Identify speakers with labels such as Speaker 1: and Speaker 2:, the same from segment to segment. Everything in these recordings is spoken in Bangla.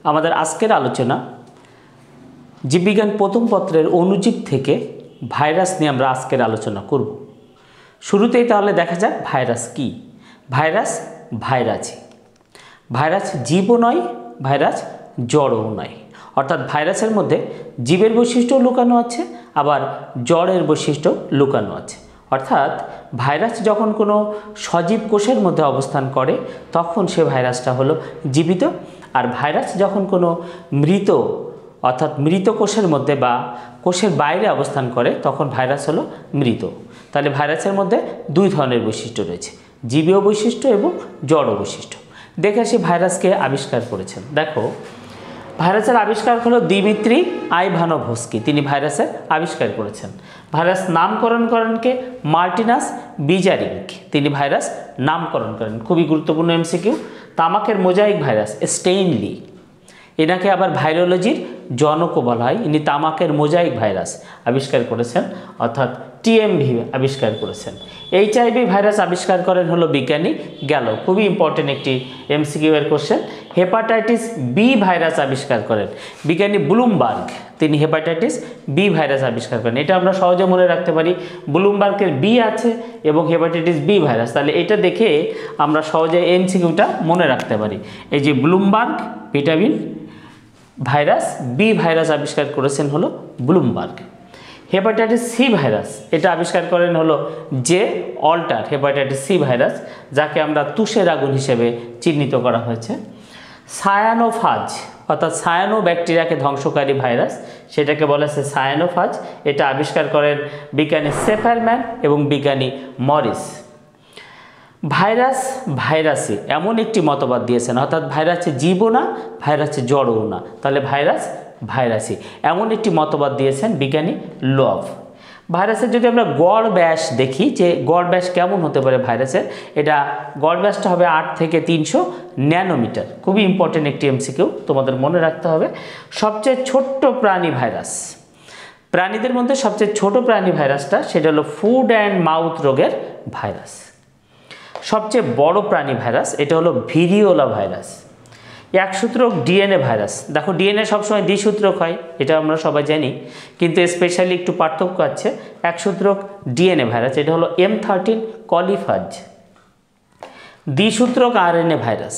Speaker 1: আমাদের আজকের আলোচনা জীববিজ্ঞান প্রথম পত্রের অণুজীব থেকে ভাইরাস নিয়ে আমরা আজকের আলোচনা করব। শুরুতেই তাহলে দেখা যাক ভাইরাস কি। ভাইরাস ভাইরাসই। ভাইরাস জীবও নয়, ভাইরাস জড়ও নয়। অর্থাৎ ভাইরাসের মধ্যে জীবের বৈশিষ্ট্য লুকানো আছে, আবার জড়ের বৈশিষ্ট্য লুকানো আছে। অর্থাৎ ভাইরাস যখন কোনো সজীব কোষের মধ্যে অবস্থান করে তখন সে ভাইরাসটা হলো জীবিত, আর ভাইরাস যখন কোনো মৃত অর্থাৎ মৃত কোষের মধ্যে বা কোষের বাইরে অবস্থান করে তখন ভাইরাস হলো মৃত। তাহলে ভাইরাসের মধ্যে দুই ধরনের বৈশিষ্ট্য রয়েছে, জীবীয় বৈশিষ্ট্য এবং জড় বৈশিষ্ট্য। দেখে আসি ভাইরাসকে আবিষ্কার করেছেন। দেখো, ভাইরাসের আবিষ্কার হলো দিমিত্রি আইভানোভস্কি, তিনি ভাইরাসের আবিষ্কার করেছেন। ভাইরাস নামকরণ করেন কে? মার্টিনাস বিজারিক, তিনি ভাইরাস নামকরণ করেন। খুবই গুরুত্বপূর্ণ এমসিকিউ। তামাকের মোজাইক ভাইরাস স্টেইনলি, এনাকে আবার ভাইরোলজির জনকও বলা হয়। ইনি তামাকের মোজাইক ভাইরাস আবিষ্কার করেছেন, অর্থাৎ টিএমভি আবিষ্কার করেছেন। এইচআইভি ভাইরাস আবিষ্কার করেন হলো বিজ্ঞানী গ্যালো, খুবই ইম্পর্টেন্ট একটি এমসিকিউ এর কোশ্চেন। হেপাটাইটিস বি ভাইরাস আবিষ্কার করেন বিজ্ঞানী ব্লুমবার্গ, তিনি হেপাটাইটিস বি ভাইরাস আবিষ্কার করেন। এটা আমরা সহজে মনে রাখতে পারি, ব্লুমবার্গের বি আছে এবং হেপাটাইটিস বি ভাইরাস, তাহলে এটা দেখে আমরা সহজে এমসিকিউটা মনে রাখতে পারি। এই যে ব্লুমবার্গ ভিটামিন ভাইরাস বি ভাইরাস আবিষ্কার করেছেন হলো ব্লুমবার্গ। হেপাটাইটিস সি ভাইরাস এটা আবিষ্কার করেন হলো J Alter, hepatitis C virus, যাকে আমরা তুষের আগুন হিসেবে চিহ্নিত করা হয়েছে। সায়ানোফাজ অর্থাৎ সায়ানো ব্যাকটেরিয়াকে ধ্বংসকারী ভাইরাস, সেটাকে বলা হচ্ছে সায়ানোফাজ। এটা আবিষ্কার করেন বিজ্ঞানী সেফারম্যান এবং বিজ্ঞানী মরিস। ভাইরাস ভাইরাসই এমন একটি মতবাদ দিয়েছেন, অর্থাৎ ভাইরাসে জীবও না, ভাইরাসে জড়ও না, তাহলে ভাইরাস ভাইরাসই এমন একটি মতবাদ দিয়েছেন বিজ্ঞানী লভ। ভাইরাসের যদি আমরা গড় ব্যাস দেখি যে গড় ব্যাস কেমন হতে পারে ভাইরাসের, এটা গড় ব্যাসটা হবে 8 থেকে 300 ন্যানোমিটার। খুবই ইম্পর্টেন্ট একটি এমসিকিউ, তোমাদের মনে রাখতে হবে। সবচেয়ে ছোট্ট প্রাণী ভাইরাস, প্রাণীদের মধ্যে সবচেয়ে ছোট প্রাণী ভাইরাসটা সেটা হলো ফুড অ্যান্ড মাউথ রোগের ভাইরাস। সবচেয়ে বড় প্রাণী ভাইরাস এটা হলো ভিরিওলা ভাইরাস। একসূত্রক ডিএনএ ভাইরাস, দেখো ডিএনএ সবসময় দ্বিসূত্রক হয়, এটা আমরা সবাই জানি, কিন্তু স্পেশালি একটু পার্থক্য আছে। একসূত্রক ডিএনএ ভাইরাস এটা হলো M13 কলিফাজ। দ্বিসূত্রক আরএনএ ভাইরাস,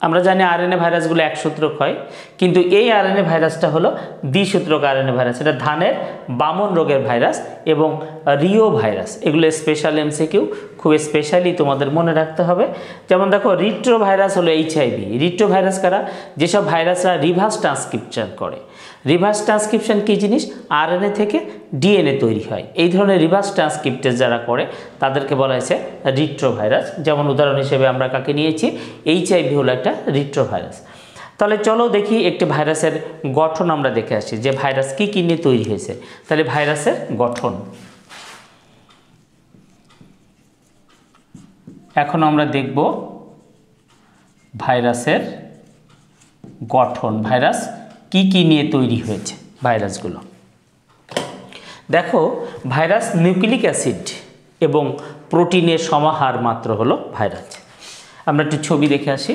Speaker 1: আমরা জানি আরএনএ ভাইরাসগুলো একসূত্রক হয়, কিন্তু এই আরএনএ ভাইরাসটা হলো দ্বিসূত্রক আরএনএ ভাইরাস। এটা ধানের বামন রোগের ভাইরাস এবং রিও ভাইরাস, এগুলো স্পেশাল এমসিকিউ, খুব স্পেশালি তোমাদের মনে রাখতে হবে। যেমন দেখো রিট্রো ভাইরাস হলো এইচআইভি। রিট্রো ভাইরাস কারা? যেসব ভাইরাসরা রিভার্স ট্রান্সক্রিপশন করে। রিভার্স ট্রান্সক্রিপশন কী জিনিস? আরএনএ থেকে ডিএনএ তৈরি হয়, এই ধরনের রিভার্স ট্রান্সক্রিপ্টেজ যারা করে তাদেরকে বলা হয়েছে রিট্রো ভাইরাস। যেমন উদাহরণ হিসেবে আমরা কাকে নিয়েছি? এইচআইভি হলো একটা রিট্রো ভাইরাস। তাহলে চলো দেখি একটি ভাইরাসের গঠন আমরা দেখে আসি যে ভাইরাস কী কী নিয়ে তৈরি হয়েছে। তাহলে ভাইরাসের গঠন এখন আমরা দেখব ভাইরাসের গঠন, ভাইরাস কি কি নিয়ে তৈরি হয়েছে ভাইরাসগুলো। দেখো, ভাইরাস নিউক্লিক অ্যাসিড এবং প্রোটিনের সমাহার মাত্র হলো ভাইরাস। আমরা একটু ছবি দেখে আসি।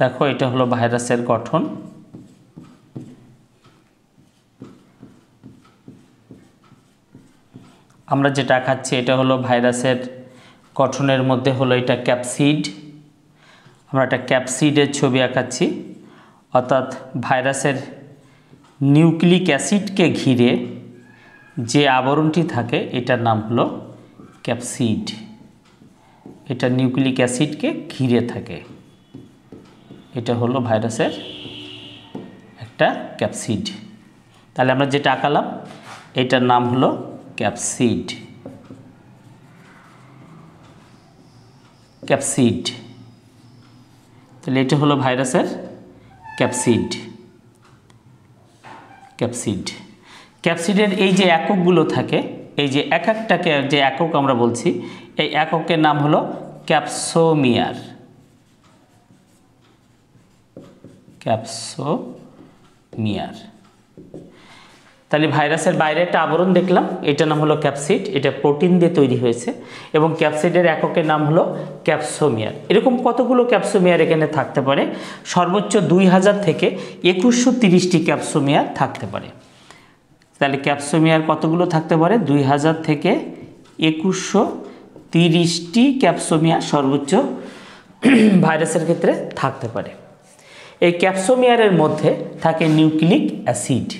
Speaker 1: দেখো, এটা হলো ভাইরাসের গঠন। আমরা যেটা আঁকাচ্ছি এটা হলো ভাইরাসের গঠনের মধ্যে হলো এটা ক্যাপসিড। আমরা একটা ক্যাপসিডের ছবি আঁকাচ্ছি, অর্থাৎ ভাইরাসের নিউক্লিক অ্যাসিডকে ঘিরে যে আবরণটি থাকে এটার নাম হলো ক্যাপসিড। এটা নিউক্লিক অ্যাসিডকে ঘিরে থাকে, এটা হলো ভাইরাসের একটা ক্যাপসিড। তাহলে আমরা যেটা আঁকালাম এটার নাম হলো ক্যাপসিড। ক্যাপসিড, তাহলে এটা হলো ভাইরাসের ক্যাপসিড। ক্যাপসিড, ক্যাপসিডের এই যে এককগুলো থাকে, এই যে এক একটাকে যে একক আমরা বলছি, এই এককের নাম হলো ক্যাপসোমিয়ার। ক্যাপসোমিয়ার। তাহলে ভাইরাসের বাইরে একটা আবরণ দেখলাম, এটার নাম হলো ক্যাপসিড, এটা প্রোটিন দিয়ে তৈরি হয়েছে এবং ক্যাপসিডের এককের নাম হলো ক্যাপসোমিয়ার। এরকম কতগুলো ক্যাপসোমিয়ার এখানে থাকতে পারে? সর্বোচ্চ 2000 থেকে 2130টি ক্যাপসোমিয়ার থাকতে পারে। তাহলে ক্যাপসোমিয়ার কতগুলো থাকতে পারে? 2000 থেকে 2130টি ক্যাপসোমিয়ার সর্বোচ্চ ভাইরাসের ক্ষেত্রে থাকতে পারে। এই ক্যাপসোমিয়ারের মধ্যে থাকে নিউক্লিক অ্যাসিড।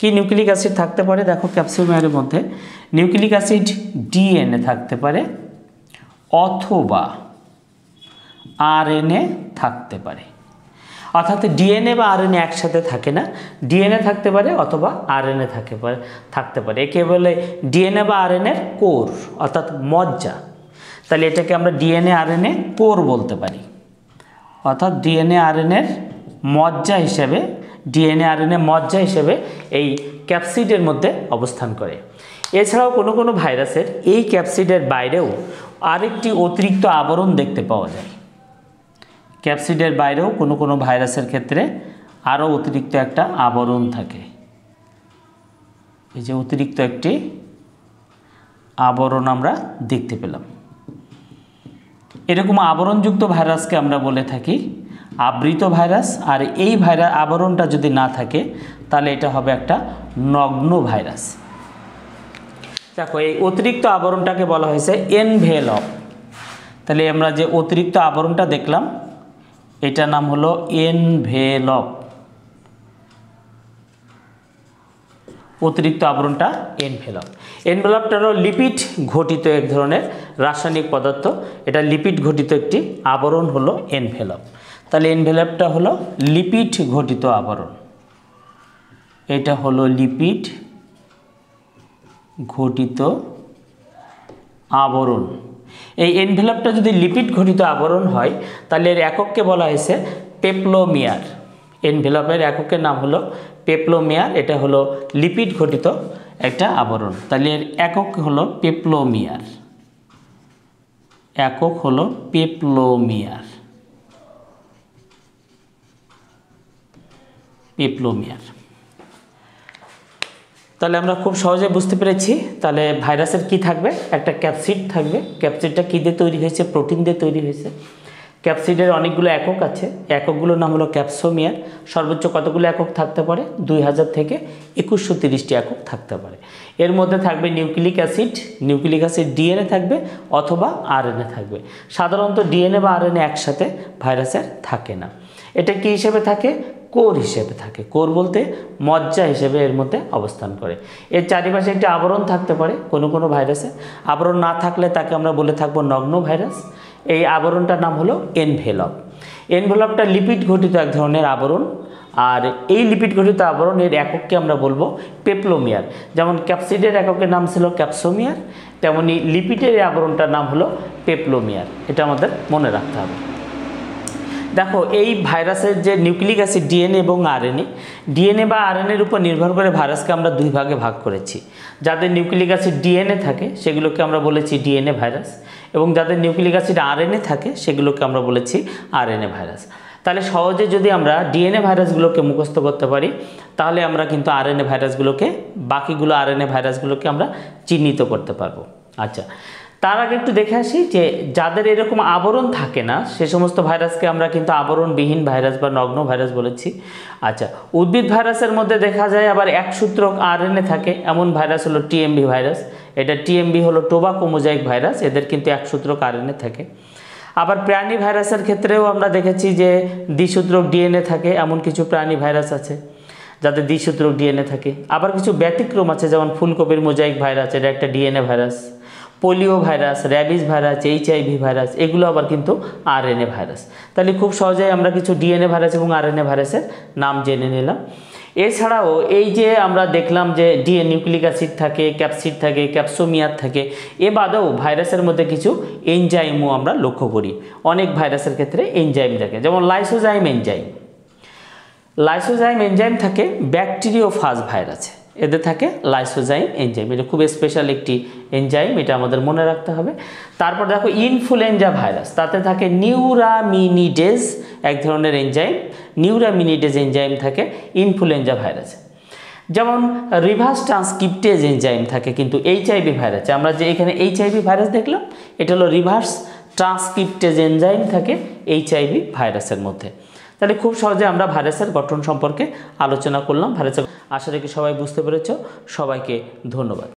Speaker 1: কি নিউক্লিক অ্যাসিড থাকতে পারে? দেখো ক্যাপসোমিয়ারের মধ্যে নিউক্লিক অ্যাসিড ডিএনএ থাকতে পারে অথবা আরএনএ থাকতে পারে। অর্থাৎ ডিএনএ বা আরএনএ একসাথে থাকে না, ডিএনএ থাকতে পারে অথবা আরএনএ থাকতে পারে। একে বলে ডিএনএ বা আরএনএর কোর অর্থাৎ মজ্জা। তাহলে এটাকে আমরা ডিএনএ আরএনএ কোর বলতে পারি, অর্থাৎ ডিএনএ আরএনএর মজ্জা হিসেবে, ডিএনএ আরএনএ মজ্জা হিসেবে এই ক্যাপসিডের মধ্যে অবস্থান করে। এছাড়াও কোনো কোনো ভাইরাসের এই ক্যাপসিডের বাইরেও আরেকটি অতিরিক্ত আবরণ দেখতে পাওয়া যায়। ক্যাপসিডের বাইরেও কোনো কোনো ভাইরাসের ক্ষেত্রে আরও অতিরিক্ত একটা আবরণ থাকে। এই যে অতিরিক্ত একটি আবরণ আমরা দেখতে পেলাম। এরকম আবরণযুক্ত ভাইরাসকে আমরা বলে থাকি আবৃত ভাইরাস। আর এই আবরণটা যদি না থাকে তাহলে এটা হবে একটা নগ্ন ভাইরাস। দেখো এই অতিরিক্ত আবরণটাকে বলা হয়েছে এনভেলপ। তাহলে আমরা যে অতিরিক্ত আবরণটা দেখলাম এটার নাম হলো এনভেলপ। অতিরিক্ত আবরণটা এনভেলপ। এনভেলপটা হলো লিপিড ঘটিত এক ধরনের রাসায়নিক পদার্থ। এটা লিপিড ঘটিত একটি আবরণ হলো এনভেলপ। তাহলে এনভেলপটা হলো লিপিড ঘটিত আবরণ। এটা হলো লিপিড ঘটিত আবরণ। এই এনভেলপটা যদি লিপিড ঘটিত আবরণ হয় তাহলে এর একককে বলা হয়েছে পেপ্লোমিয়ার। এনভেলপের এককের নাম হলো পেপ্লোমিয়ার। এটা হলো লিপিড ঘটিত একটা আবরণ। তাহলে এর একক হলো পেপ্লোমিয়ার। একক হলো পেপ্লোমিয়ার। পেপ্লোমিয়ার। তাহলে আমরা খুব সহজে বুঝতে পেরেছি। তাহলে ভাইরাসের কি থাকবে? একটা ক্যাপসিড থাকবে। ক্যাপসিডটা কী দিয়ে তৈরি হয়েছে? প্রোটিন দিয়ে তৈরি হয়েছে। ক্যাপসিডের অনেকগুলো একক আছে, এককগুলোর নাম হলো ক্যাপসোমিয়ার। সর্বোচ্চ কতগুলো একক থাকতে পারে? 2000 থেকে 2130টি একক থাকতে পারে। এর মধ্যে থাকবে nucleic acid. Nucleic acid DNA থাকবে অথবা আরএনএ থাকবে। সাধারণত ডিএনএ বা আরএনএ একসাথে ভাইরাসের থাকে না। এটা কি হিসেবে থাকে? কোর হিসেবে থাকে। কোর বলতে মজ্জা হিসেবে এর মধ্যে অবস্থান করে। এর চারিপাশে একটি আবরণ থাকতে পারে কোনো কোনো ভাইরাসে। আবরণ না থাকলে তাকে আমরা বলে থাকবো নগ্ন ভাইরাস। এই আবরণটার নাম হলো এনভেলপ। এনভেলপটা লিপিড ঘটিত এক ধরনের আবরণ। আর এই লিপিড ঘটিত আবরণের একককে আমরা বলবো পেপ্লোমিয়ার। যেমন ক্যাপসিডের এককের নাম ছিল ক্যাপসোমিয়ার, তেমনি লিপিডের আবরণটার নাম হলো পেপ্লোমিয়ার। এটা আমাদের মনে রাখতে হবে। দেখো এই ভাইরাসের যে নিউক্লিক অ্যাসিড ডিএনএ এবং আরএনএ, ডিএনএ বা আরএনএর উপর নির্ভর করে ভাইরাসকে আমরা দুই ভাগে ভাগ করেছি। যাদের নিউক্লিক অ্যাসিড ডিএনএ থাকে সেগুলোকে আমরা বলেছি ডিএনএ ভাইরাস, এবং যাদের নিউক্লিক অ্যাসিড আরএনএ থাকে সেগুলোকে আমরা বলেছি আরএনএ ভাইরাস। তাহলে সহজে যদি আমরা ডিএনএ ভাইরাসগুলোকে মুখস্থ করতে পারি তাহলে আমরা কিন্তু আরএনএ ভাইরাসগুলোকে, বাকিগুলো আরএনএ ভাইরাসগুলোকে আমরা চিহ্নিত করতে পারবো। আচ্ছা, তার আগে একটু দেখে আসি যে যাদের এরকম আবরণ থাকে না সে সমস্ত ভাইরাসকে আমরা কিন্তু আবরণবিহীন ভাইরাস বা নগ্ন ভাইরাস বলেছি। আচ্ছা, উদ্ভিদ ভাইরাসের মধ্যে দেখা যায় আবার একসূত্রক আরএনএ থাকে, এমন ভাইরাস হলো টিএমভি ভাইরাস। এটা টিএমভি হলো টোবাকো মোজাইক ভাইরাস, এদের কিন্তু একসূত্রক আরএনএ থাকে। আবার প্রাণী ভাইরাসের ক্ষেত্রেও আমরা দেখেছি যে দ্বিসূত্রক ডিএনএ থাকে, এমন কিছু প্রাণী ভাইরাস আছে যাদের দ্বিসূত্রক ডিএনএ থাকে। আবার কিছু ব্যতিক্রম আছে, যেমন ফুলকপির মোজাইক ভাইরাস, এটা একটা DNA virus. Polio virus, rabies virus, HIV virus, এগুলো আবার কিন্তু আরএনএ ভাইরাস। তাহলে খুব সহজেই আমরা কিছু ডিএনএ ভাইরাস এবং আরএনএ ভাইরাসের নাম জেনে নিলাম। এছাড়াও এই যে আমরা দেখলাম যে নিউক্লিক অ্যাসিড থাকে, ক্যাপসিড থাকে, ক্যাপসোমিয়ার থাকে, এ বাদেও ভাইরাসের মধ্যে কিছু এনজাইমও আমরা লক্ষ্য করি। অনেক ভাইরাসের ক্ষেত্রে এনজাইম থাকে, যেমন লাইসোজাইম এনজাইম। লাইসোজাইম এনজাইম থাকে ব্যাকটেরিওফাজ ভাইরাসে, এদের থাকে লাইসোজাইম এনজাইম। এটা খুব স্পেশাল একটি এনজাইম, এটা আমাদের মনে রাখতে হবে। তারপর দেখো ইনফ্লুয়েঞ্জা ভাইরাস, তাতে থাকে নিউরামিনিডেজ এক ধরনের এনজাইম। নিউরামিনিডেজ এনজাইম থাকে ইনফ্লুয়েঞ্জা ভাইরাসে। যেমন রিভার্স ট্রান্সক্রিপ্টেজ এনজাইম থাকে কিন্তু এইচআইভি ভাইরাসে। আমরা যে এখানে এইচআইভি ভাইরাস দেখলাম, এটা হলো রিভার্স ট্রান্সক্রিপ্টেজ এনজাইম থাকে এইচআইভি ভাইরাসের মধ্যে। তাহলে খুব সহজে আমরা ভাইরাসের গঠন সম্পর্কে আলোচনা করলাম। ভাইরাসের আশা রাখি সবাই বুঝতে পেরেছ। সবাইকে ধন্যবাদ।